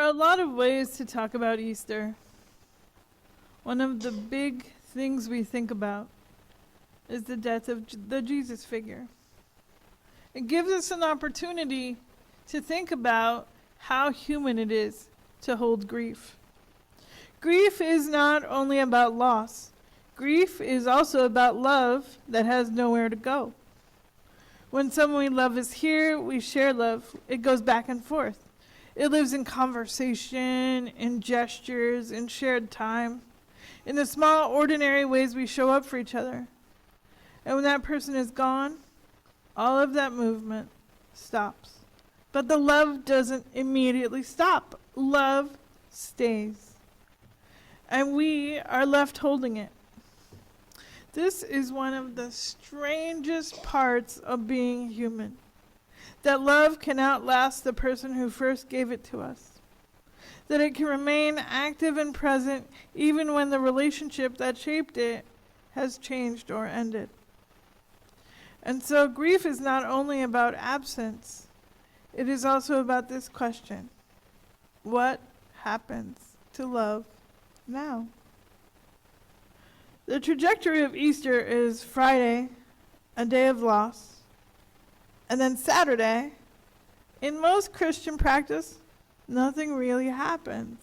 are a lot of ways to talk about Easter. One of the big things we think about is the death of the Jesus figure. It gives us an opportunity to think about how human it is to hold grief. Grief is not only about loss. Grief is also about love that has nowhere to go. When someone we love is here, we share love. It goes back and forth. It lives in conversation, in gestures, in shared time, in the small, ordinary ways we show up for each other. And when that person is gone, all of that movement stops. But the love doesn't immediately stop. Love stays. And we are left holding it. This is one of the strangest parts of being human. That love can outlast the person who first gave it to us. That it can remain active and present even when the relationship that shaped it has changed or ended. And so grief is not only about absence, it is also about this question: what happens to love now? The trajectory of Easter is Friday, a day of loss, and then Saturday. In most Christian practice, nothing really happens.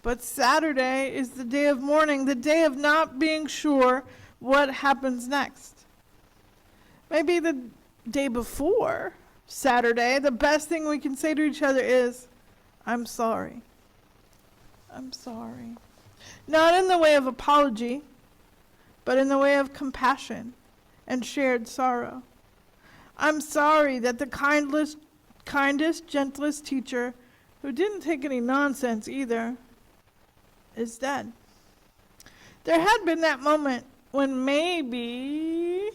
But Saturday is the day of mourning, the day of not being sure what happens next. Maybe the day before Saturday, the best thing we can say to each other is, I'm sorry. I'm sorry. Not in the way of apology, but in the way of compassion and shared sorrow. I'm sorry that the kindest, gentlest teacher, who didn't take any nonsense either, is dead. There had been that moment when maybe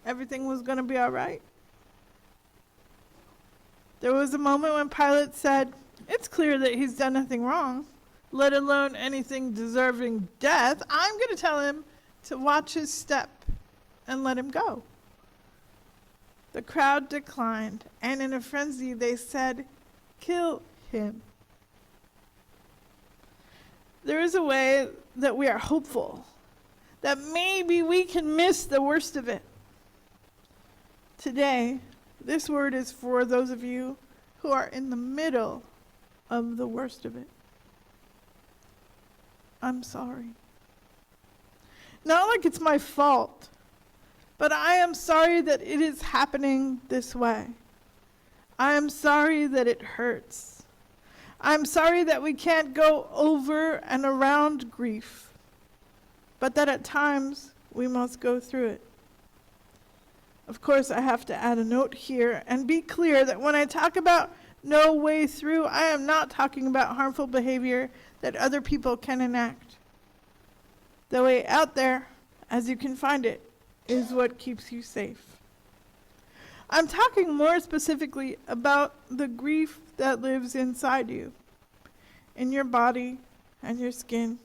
everything was going to be all right. There was a moment when Pilate said, it's clear that he's done nothing wrong, let alone anything deserving death. I'm going to tell him to watch his step and let him go. The crowd declined, and in a frenzy they said, kill him. There is a way that we are hopeful, that maybe we can miss the worst of it. Today, this word is for those of you who are in the middle of the worst of it. I'm sorry. Not like it's my fault, but I am sorry that it is happening this way. I am sorry that it hurts. I'm sorry that we can't go over and around grief, but that at times we must go through it. Of course, I have to add a note here and be clear that when I talk about no way through, I am not talking about harmful behavior that other people can enact. The way out there, as you can find it, is what keeps you safe. I'm talking more specifically about the grief that lives inside you, in your body and your skin.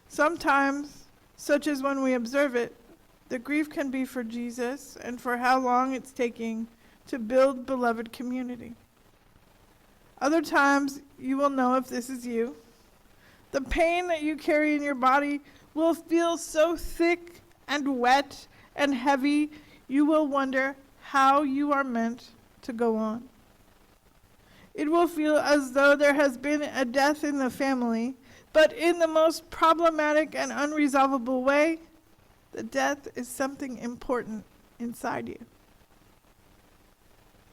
Sometimes, such as when we observe it, the grief can be for Jesus and for how long it's taking to build beloved community. Other times, you will know if this is you. The pain that you carry in your body will feel so thick and wet and heavy, you will wonder how you are meant to go on. It will feel as though there has been a death in the family, but in the most problematic and unresolvable way, the death is something important inside you.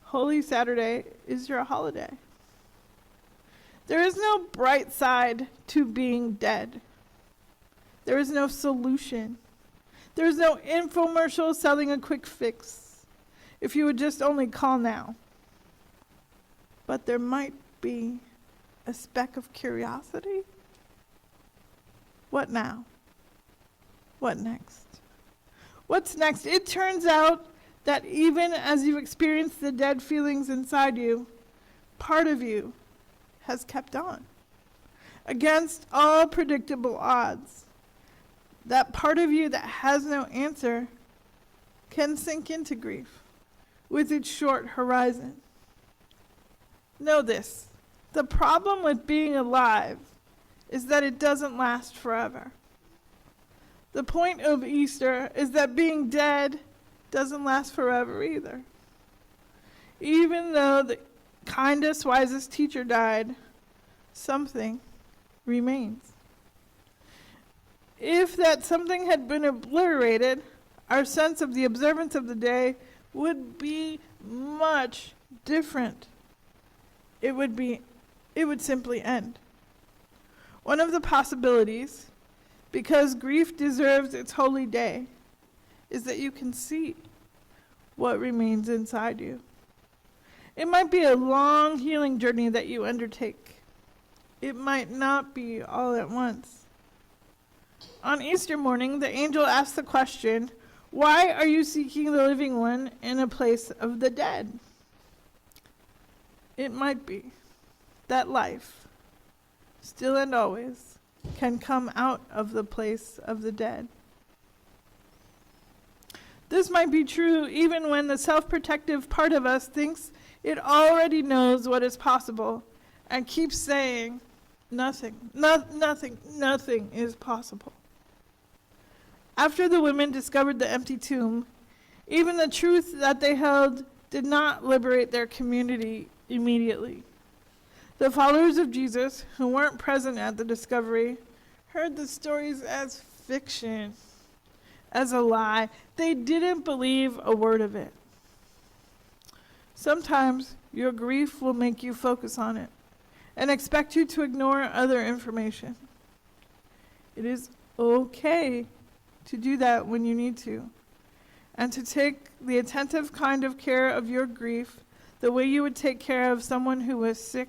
Holy Saturday is your holiday. There is no bright side to being dead. There is no solution. There is no infomercial selling a quick fix. If you would just only call now. But there might be a speck of curiosity. What now? What next? What's next? It turns out that even as you experience the dead feelings inside you, part of you has kept on. Against all predictable odds, that part of you that has no answer can sink into grief with its short horizon. Know this, The problem with being alive is that it doesn't last forever. The point of Easter is that being dead doesn't last forever either. Even though the kindest, wisest teacher died, something remains. If that something had been obliterated, our sense of the observance of the day would be much different. It would simply end. One of the possibilities, because grief deserves its holy day, is that you can see what remains inside you. It might be a long healing journey that you undertake. It might not be all at once. On Easter morning, the angel asked the question, "Why are you seeking the living one in a place of the dead?" It might be that life, still and always, can come out of the place of the dead. This might be true even when the self-protective part of us thinks it already knows what is possible and keeps saying, nothing is possible. After the women discovered the empty tomb, even the truth that they held did not liberate their community immediately. The followers of Jesus, who weren't present at the discovery, heard the stories as fiction, as a lie. They didn't believe a word of it. Sometimes your grief will make you focus on it and expect you to ignore other information. It is okay to do that when you need to, and to take the attentive kind of care of your grief the way you would take care of someone who was sick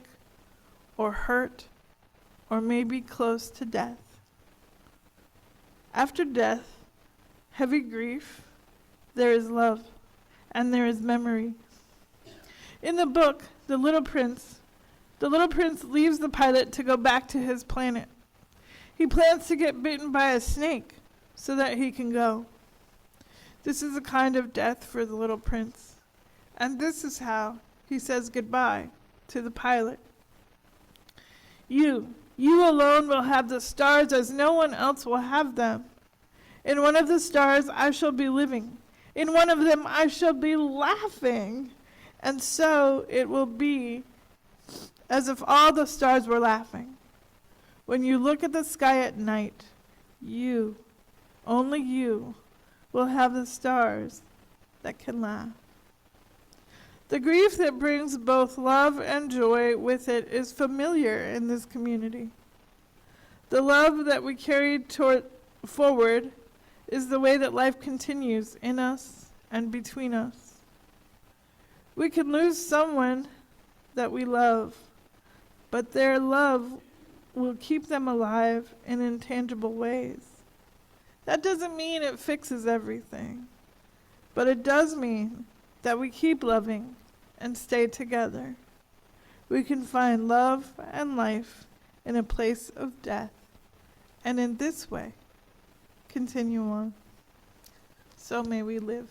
or hurt or maybe close to death. After death, heavy grief, there is love and there is memory. In the book, The Little Prince leaves the pilot to go back to his planet. He plans to get bitten by a snake so that he can go. This is a kind of death for the little prince. And this is how he says goodbye to the pilot. You alone will have the stars as no one else will have them. In one of the stars I shall be living. In one of them I shall be laughing. And so it will be as if all the stars were laughing. When you look at the sky at night, you, only you, will have the stars that can laugh. The grief that brings both love and joy with it is familiar in this community. The love that we carry forward is the way that life continues in us and between us. We can lose someone that we love, but their love will keep them alive in intangible ways. That doesn't mean it fixes everything, but it does mean that we keep loving and stay together. We can find love and life in a place of death, and in this way, continue on. So may we live.